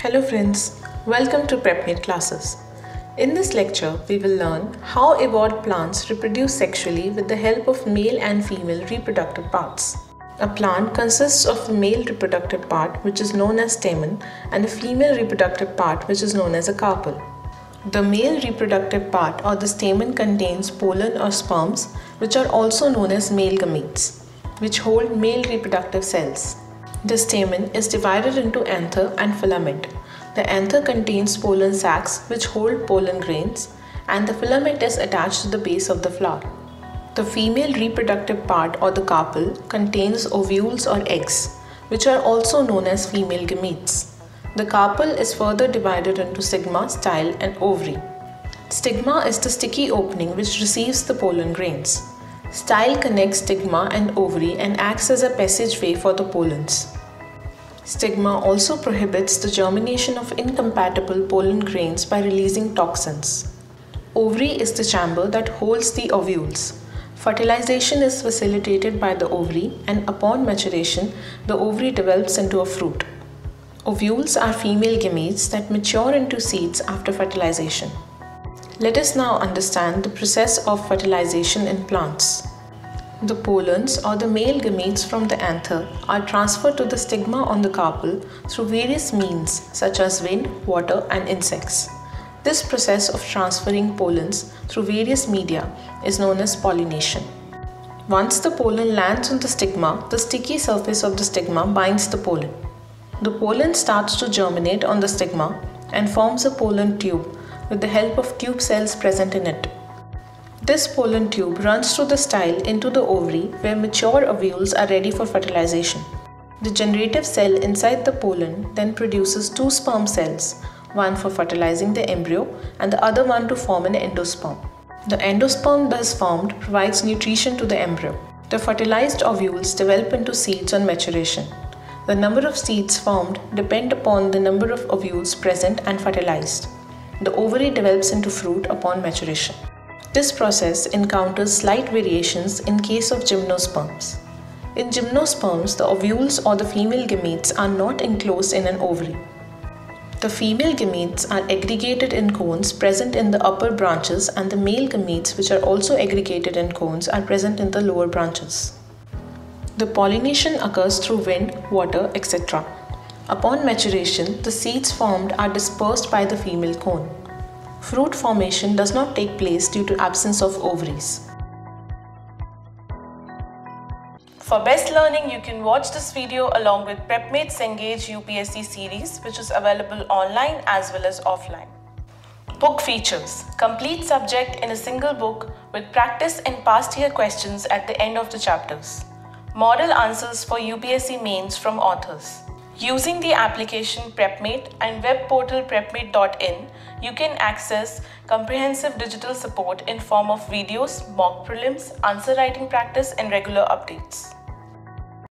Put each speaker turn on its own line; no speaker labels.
Hello friends, welcome to PrepMate classes. In this lecture, we will learn how evolved plants reproduce sexually with the help of male and female reproductive parts. A plant consists of a male reproductive part which is known as stamen and a female reproductive part which is known as a carpel. The male reproductive part or the stamen contains pollen or sperms which are also known as male gametes, which hold male reproductive cells. The stamen is divided into anther and filament. The anther contains pollen sacs which hold pollen grains, and the filament is attached to the base of the flower. The female reproductive part or the carpel contains ovules or eggs, which are also known as female gametes. The carpel is further divided into stigma, style, and ovary. Stigma is the sticky opening which receives the pollen grains. Style connects stigma and ovary and acts as a passageway for the pollens. Stigma also prohibits the germination of incompatible pollen grains by releasing toxins. Ovary is the chamber that holds the ovules. Fertilization is facilitated by the ovary, and upon maturation, the ovary develops into a fruit. Ovules are female gametes that mature into seeds after fertilization. Let us now understand the process of fertilization in plants. The pollens or the male gametes from the anther are transferred to the stigma on the carpel through various means such as wind, water, and insects. This process of transferring pollens through various media is known as pollination. Once the pollen lands on the stigma, the sticky surface of the stigma binds the pollen. The pollen starts to germinate on the stigma and forms a pollen tube with the help of tube cells present in it. This pollen tube runs through the style into the ovary where mature ovules are ready for fertilization. The generative cell inside the pollen then produces two sperm cells, one for fertilizing the embryo and the other one to form an endosperm. The endosperm thus formed provides nutrition to the embryo. The fertilized ovules develop into seeds on maturation. The number of seeds formed depend upon the number of ovules present and fertilized. The ovary develops into fruit upon maturation. This process encounters slight variations in case of gymnosperms. In gymnosperms, the ovules or the female gametes are not enclosed in an ovary. The female gametes are aggregated in cones present in the upper branches, and the male gametes, which are also aggregated in cones, are present in the lower branches. The pollination occurs through wind, water, etc. Upon maturation, the seeds formed are dispersed by the female cone. Fruit formation does not take place due to absence of ovaries. For best learning, you can watch this video along with PrepMate's Engage UPSC series, which is available online as well as offline. Book features: complete subject in a single book with practice and past year questions at the end of the chapters. Model answers for UPSC mains from authors. Using the application PrepMate and web portal prepmate.in, you can access comprehensive digital support in form of videos, mock prelims, answer writing practice, and regular updates.